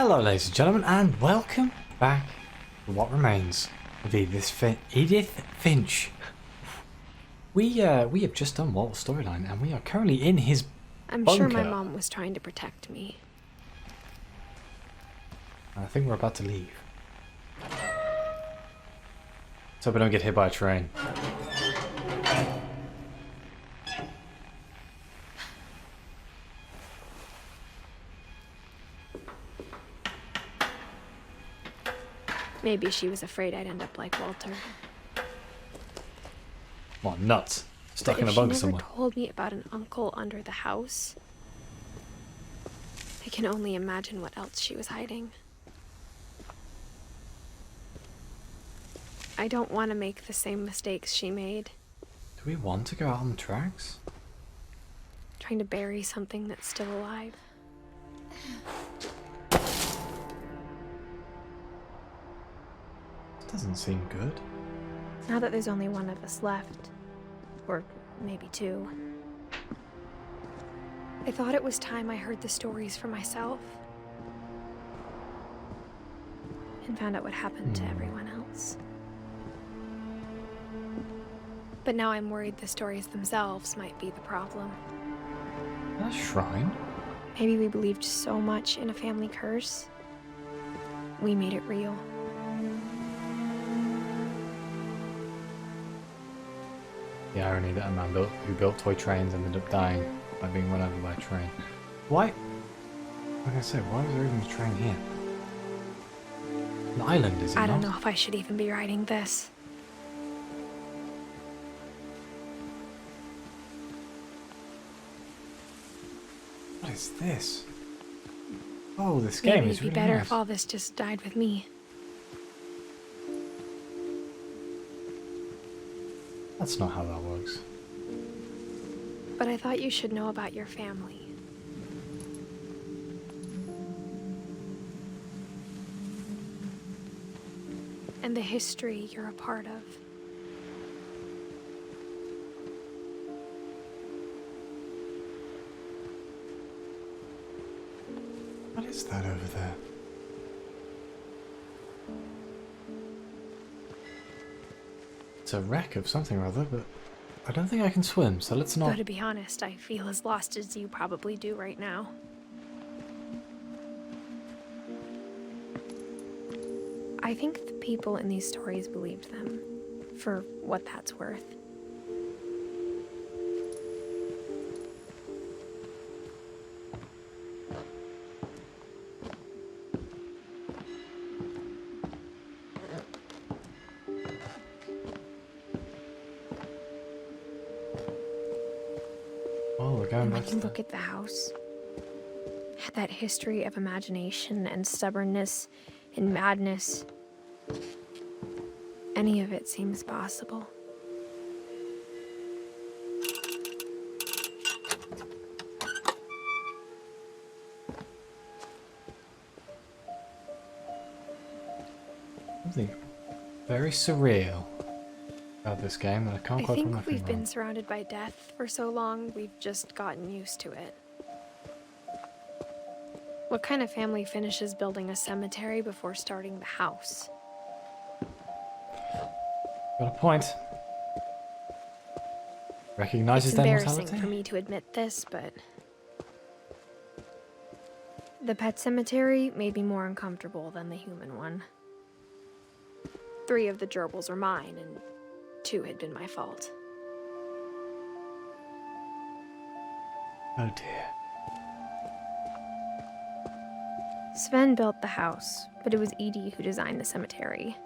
Hello ladies and gentlemen, and welcome back to What Remains of Edith Finch. We have just done Walt's storyline, and we are currently in his I'm bunker. sure my mom was trying to protect me. I think we're about to leave. Let's hope we don't get hit by a train. Maybe she was afraid I'd end up like Walter. What, nuts? Stuck But in a if bunker she somewhere. never told me about an uncle under the house, I can only imagine what else she was hiding. I don't want to make the same mistakes she made. Do we want to go out on the tracks? Trying to bury something that's still alive. Doesn't seem good. Now that there's only one of us left, or maybe two, I thought it was time I heard the stories for myself and found out what happened to everyone else. But now I'm worried the stories themselves might be the problem. A shrine? Maybe we believed so much in a family curse, we made it real. The irony that a man who built toy trains ended up dying by being run over by a train. Why? Like I said, why was there even a train here? An island, is it I don't not? know if I should even be writing this. What is this? Oh, this game Maybe is it'd be really better nice. if all this just died with me. That's not how that works. But I thought you should know about your family. And the history you're a part of. What is that over there? It's a wreck of something or other, but I don't think I can swim, so let's Though not... to be honest, I feel as lost as you probably do right now. I think the people in these stories believed them, for what that's worth. Oh, we're going And back when to you the... look at the house, that history of imagination and stubbornness and madness, any of it seems possible. Something very surreal about this game that I can't I quite put my think finger we've been on. surrounded by death for so long, we've just gotten used to it. What kind of family finishes building a cemetery before starting the house? Got a point. Recognizes It's their embarrassing mortality? for me to admit this, but the pet cemetery made me more uncomfortable than the human one. 3 of the gerbils were mine, and 2 had been my fault. Oh dear. Sven built the house, but it was Edie who designed the cemetery.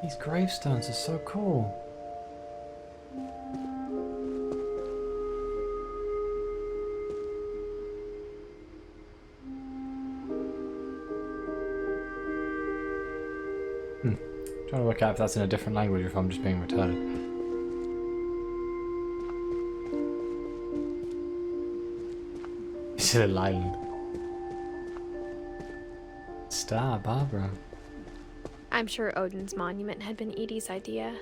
These gravestones are so cool. Trying to work out if that's in a different language or if I'm just being retarded. It's a little island. Star Barbara. I'm sure Odin's monument had been Edie's idea.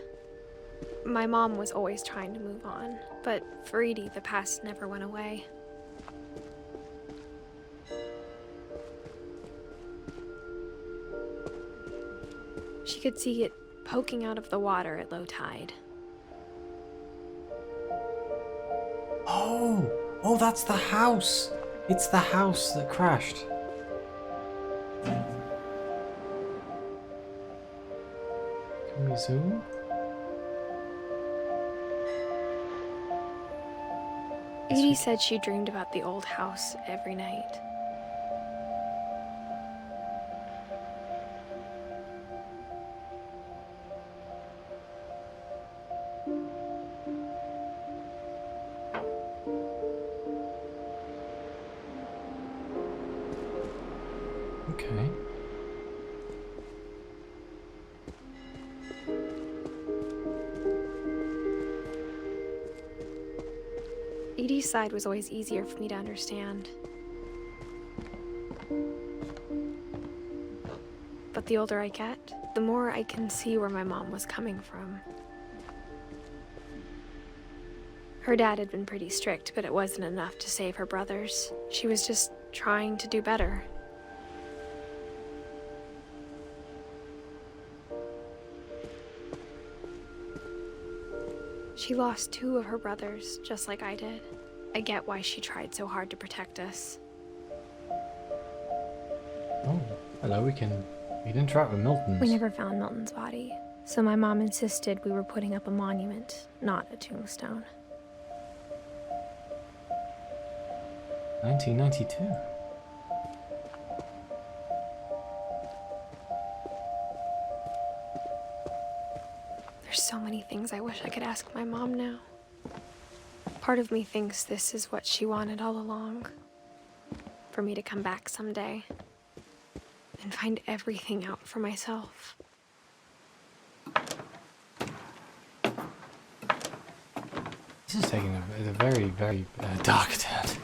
My mom was always trying to move on, but for Edie, the past never went away. She could see it poking out of the water at low tide. Oh! Oh, that's the house! It's the house that crashed. Can we zoom? Edie said she dreamed about the old house every night. Okay. Edie's side was always easier for me to understand. But the older I get, the more I can see where my mom was coming from. Her dad had been pretty strict, but it wasn't enough to save her brothers. She was just trying to do better. She lost 2 of her brothers, just like I did. I get why she tried so hard to protect us. Oh, hello, we can interact with Milton's. We never found Milton's body, so my mom insisted we were putting up a monument, not a tombstone. 1992. There's so many things I wish I could ask my mom now. Part of me thinks this is what she wanted all along. For me to come back someday and find everything out for myself. This is taking a very, very dark turn.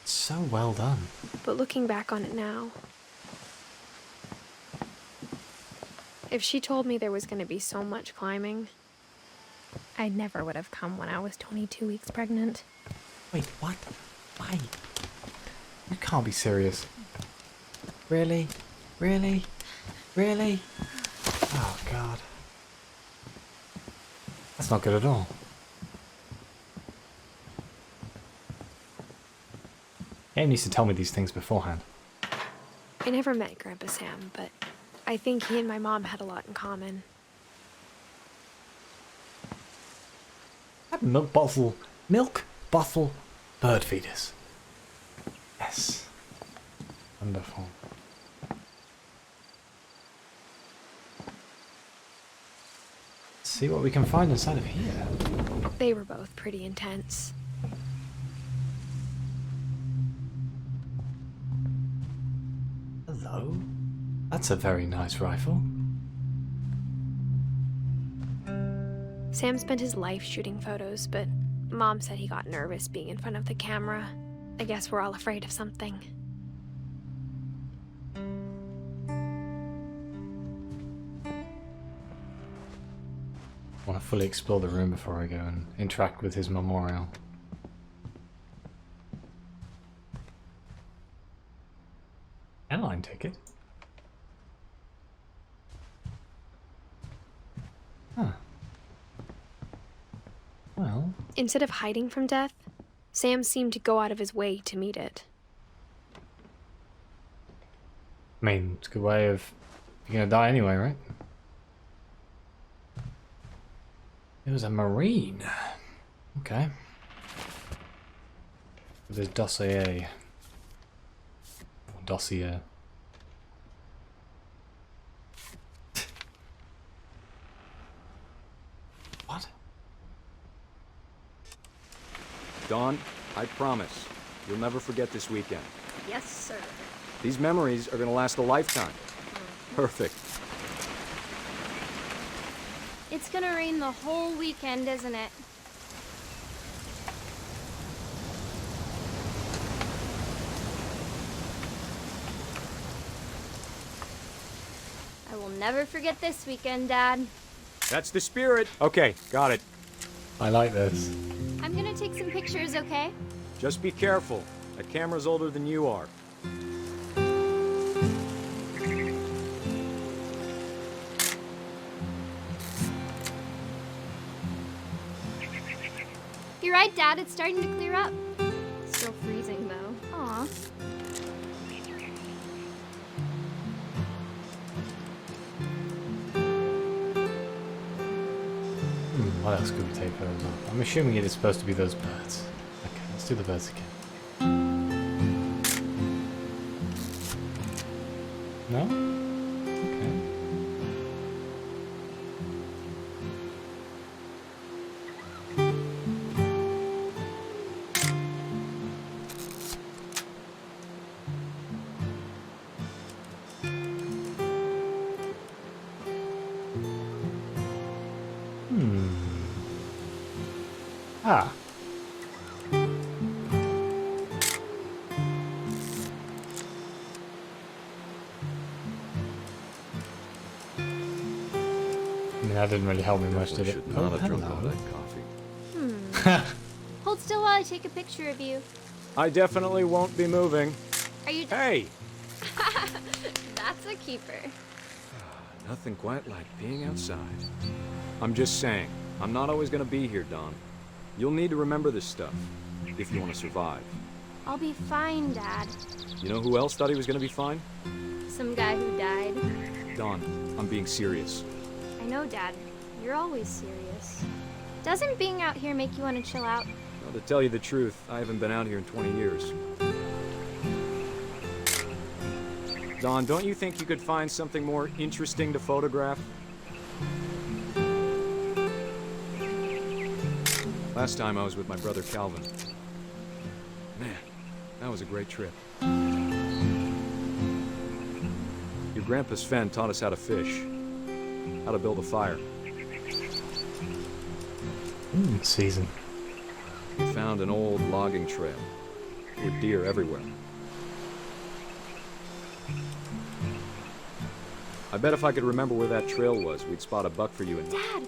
It's so well done. But looking back on it now, if she told me there was going to be so much climbing, I never would have come when I was 22 weeks pregnant. Wait, what? Why? You can't be serious. Really? Really? Really? Oh, God. That's not good at all. Game needs to tell me these things beforehand. I never met Grandpa Sam, but I think he and my mom had a lot in common. Milk bottle bird feeders. Yes. Wonderful. Let's see what we can find inside of here. They were both pretty intense. Hello? That's a very nice rifle. Sam spent his life shooting photos, but Mom said he got nervous being in front of the camera. I guess we're all afraid of something. I want to fully explore the room before I go and interact with his memorial. Airline ticket? Huh. Well... Instead of hiding from death, Sam seemed to go out of his way to meet it. I mean, it's a good way of... You're gonna die anyway, right? It was a Marine. Okay. With his dossier. Or dossier. What? Dawn, I promise, you'll never forget this weekend. Yes, sir. These memories are gonna last a lifetime. Perfect. It's gonna rain the whole weekend, isn't it? I will never forget this weekend, Dad. That's the spirit. Okay, got it. I like this. I'm gonna take some pictures, okay? Just be careful. That camera's older than you are. You're right, Dad. It's starting to clear up. Still freezing, though. Aw. What else could we take photos of? I'm assuming it is supposed to be those birds. Okay, let's do the birds again. No? Okay. Ah. I mean, that didn't really help me much, did it? Should not have drunk all hello. that coffee. Hold still while I take a picture of you. I definitely won't be moving. Are you... Hey! That's a keeper. Nothing quite like being outside. I'm just saying, I'm not always gonna be here, Dawn. You'll need to remember this stuff, if you want to survive. I'll be fine, Dad. You know who else thought he was gonna be fine? Some guy who died. Dawn, I'm being serious. I know, Dad. You're always serious. Doesn't being out here make you want to chill out? Well, to tell you the truth, I haven't been out here in 20 years. Dawn, don't you think you could find something more interesting to photograph? Last time I was with my brother Calvin. Man, that was a great trip. Your grandpa Sven taught us how to fish, how to build a fire. Season. We found an old logging trail with deer everywhere. I bet if I could remember where that trail was, we'd spot a buck for you and... Dad!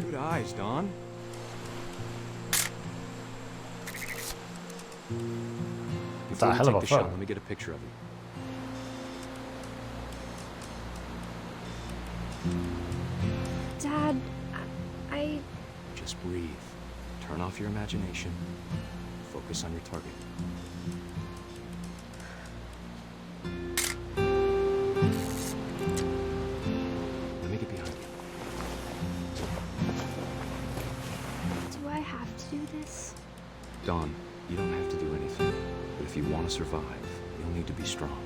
Good eyes, Dawn. Before a we hell of take a the shot, photo. let me get a picture of you. Dad, I... Just breathe. Turn off your imagination. Focus on your target. Let me get behind you. Do I have to do this? Dawn, you don't have to do anything. But if you want to survive, you'll need to be strong.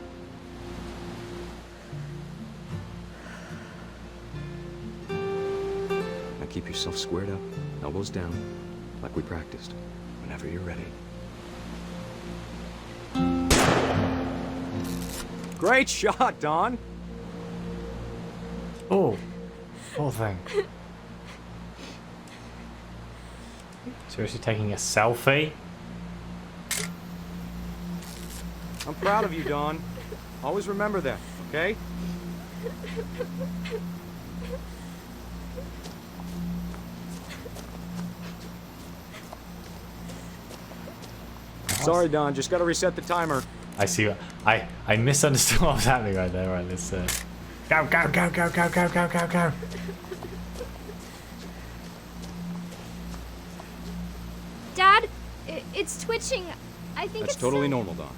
Now keep yourself squared up, elbows down, like we practiced. Whenever you're ready. Great shot, Dawn! Oh, poor thing. Seriously taking a selfie? I'm proud of you, Dawn. Always remember that, okay? Sorry, Dawn. Just gotta reset the timer. I see. I misunderstood what was happening right there. Right, let's go, go, go, go, go, go, go, go, go. Dad, it's twitching. I think That's it's totally normal, Dawn.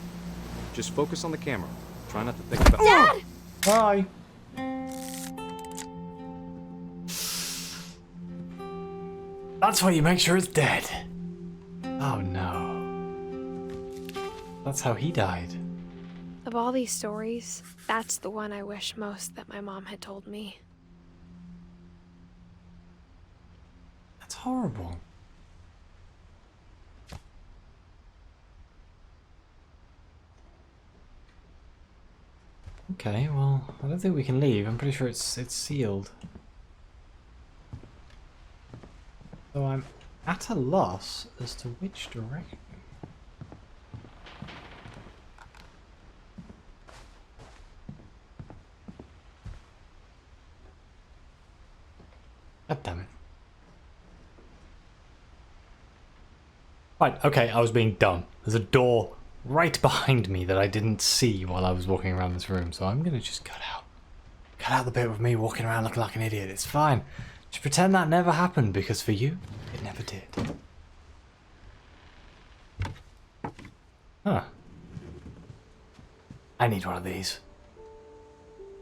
Just focus on the camera. Try not to think about... Dad! Bye. That's why you make sure it's dead. Oh no. That's how he died. Of all these stories, that's the one I wish most that my mom had told me. That's horrible. Okay, well, I don't think we can leave. I'm pretty sure it's sealed. So I'm at a loss as to which direction. Right, okay, I was being dumb. There's a door right behind me that I didn't see while I was walking around this room, so I'm gonna just cut out. Cut out the bit of me walking around looking like an idiot. It's fine. Just pretend that never happened, because for you, it never did. Huh. I need one of these.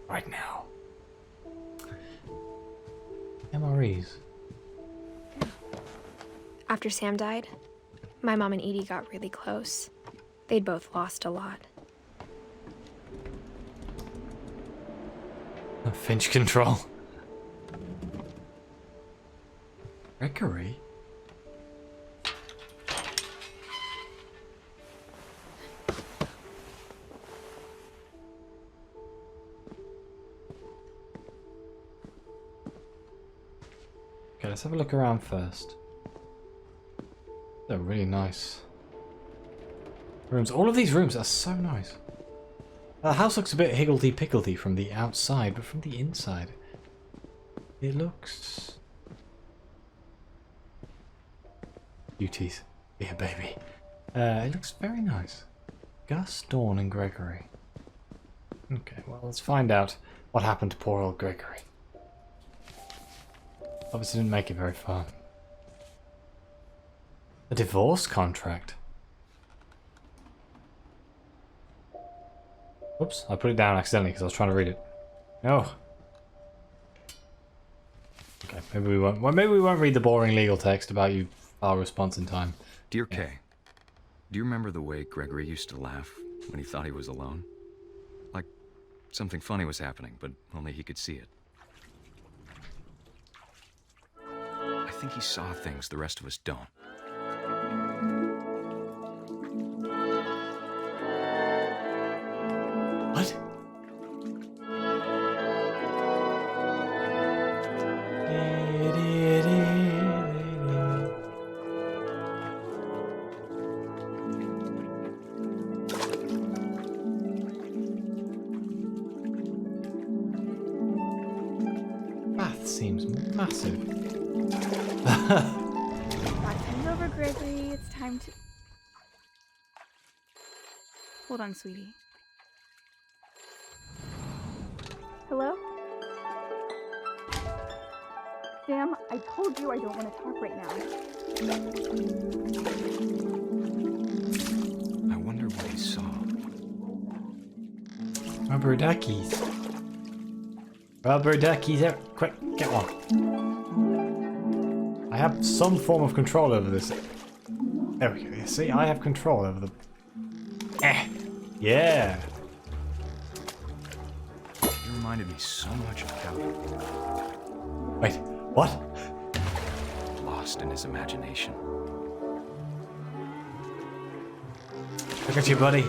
Right now. MREs. After Sam died, my mom and Edie got really close. They'd both lost a lot. Finch control. Gregory? Okay, let's have a look around first. They're really nice rooms. All of these rooms are so nice. The house looks a bit higgledy-piggledy from the outside, but from the inside, it looks... Beauties. Yeah, baby. It looks very nice. Gus, Dawn, and Gregory. Okay, well, let's find out what happened to poor old Gregory. Obviously didn't make it very far. A divorce contract. Oops, I put it down accidentally because I was trying to read it. No. Okay, maybe we won't. Well, maybe we won't read the boring legal text about you file response in time. Dear Kay, do you remember the way Gregory used to laugh when he thought he was alone? Like something funny was happening, but only he could see it. I think he saw things the rest of us don't. What? Bath seems massive. Time's over, Gregory. It's time to... Hold on, sweetie. Hello? Sam, I told you I don't want to talk right now. I wonder what he saw. Rubber duckies. Rubber duckies. Quick, get one. I have some form of control over this. There we go. See, I have control over the... Yeah. He reminded me so much of Calvin. Wait, what? Lost in his imagination. Look at you, buddy.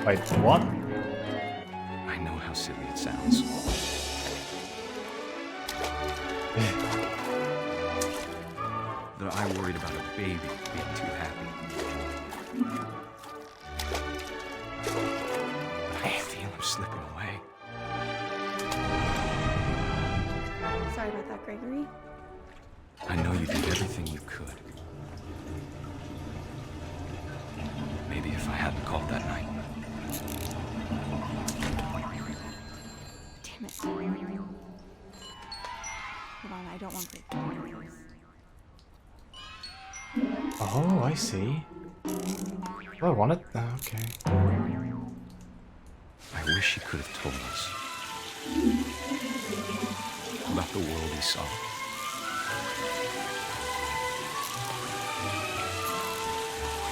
Wait, what? I know how silly it sounds. That I worried about a baby being too happy. But I feel him slipping away. Sorry about that, Gregory. I know you did everything you could. Maybe if I hadn't called that night. Damn it. Hold on, I don't want Gregory. Oh, I see. Oh, I want it. Oh, okay. I wish he could have told us about the world he saw.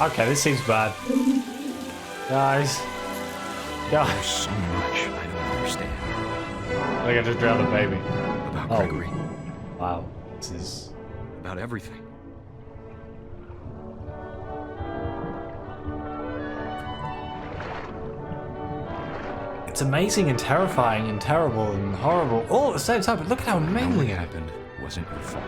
Okay, this seems bad. Guys. There's so much I don't understand I got to drown the baby. about Oh. Gregory, Wow. This is... about everything. It's amazing and terrifying and terrible and horrible all at the same time, but look at how How amazing what it is. happened wasn't your fault.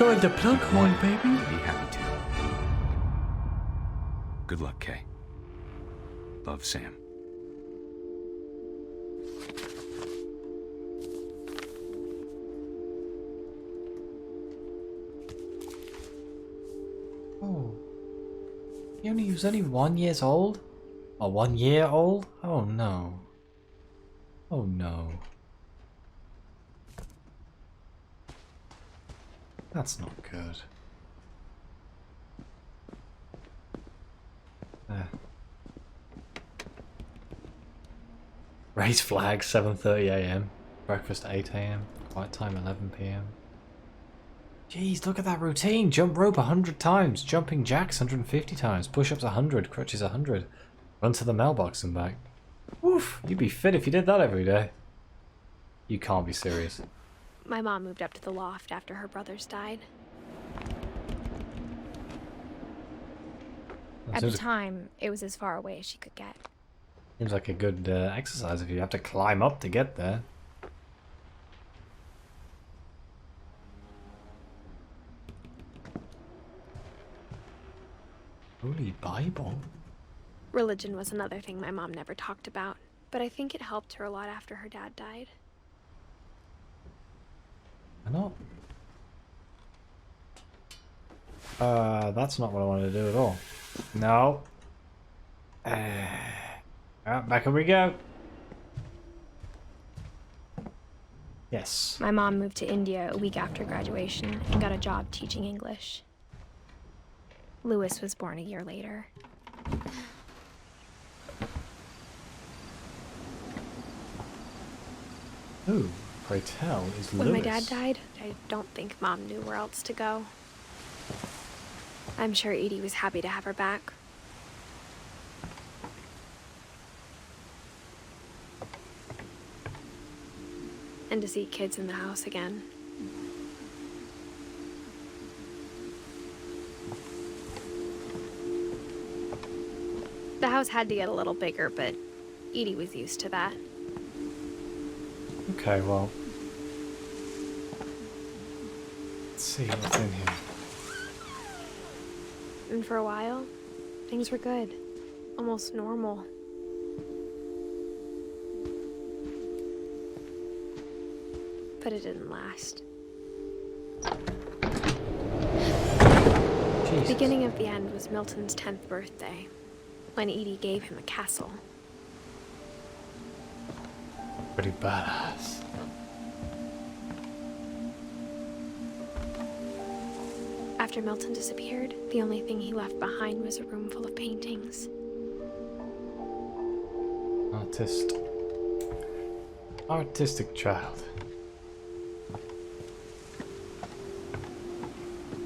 Find the plug hole, baby. Be happy to. Good luck, Kay. Love, Sam. Oh. He was only 1 year old? Or 1 year old? Oh no. Oh no. That's not good. Raise flag 7:30 AM. Breakfast 8 AM. Quiet time 11 PM. Jeez, look at that routine. Jump rope 100 times. Jumping jacks 150 times. Push-ups 100. Crutches 100. Run to the mailbox and back. Woof, you'd be fit if you did that every day. You can't be serious. My mom moved up to the loft after her brothers died. At the time, it was as far away as she could get. Seems like a good exercise if you have to climb up to get there. Holy Bible. Religion was another thing my mom never talked about, but I think it helped her a lot after her dad died. Why not? That's not what I wanted to do at all. No. Back we go. Yes. My mom moved to India a week after graduation and got a job teaching English. Lewis was born a year later. Who, pray tell, is When Lewis? my dad died, I don't think Mom knew where else to go. I'm sure Edie was happy to have her back. And to see kids in the house again. The house had to get a little bigger, but Edie was used to that. Okay, well. Let's see what's in here. And for a while, things were good. Almost normal. But it didn't last. The Jesus. beginning of the end was Milton's 10th birthday, when Edie gave him a castle. Pretty badass. After Milton disappeared, the only thing he left behind was a room full of paintings. Artistic child.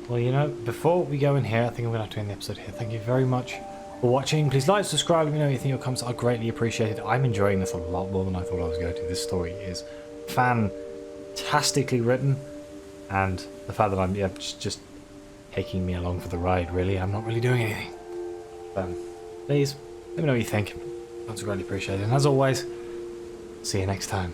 Well, you know, before we go in here, I think I'm going to have to end the episode here. Thank you very much for watching. Please like, subscribe, let me know what you think. Your comments are greatly appreciated. I'm enjoying this a lot more than I thought I was going to. This story is fantastically written, and the fact that I'm just taking me along for the ride, really. I'm not really doing anything. Please, let me know what you think. That's greatly appreciated. And as always, see you next time.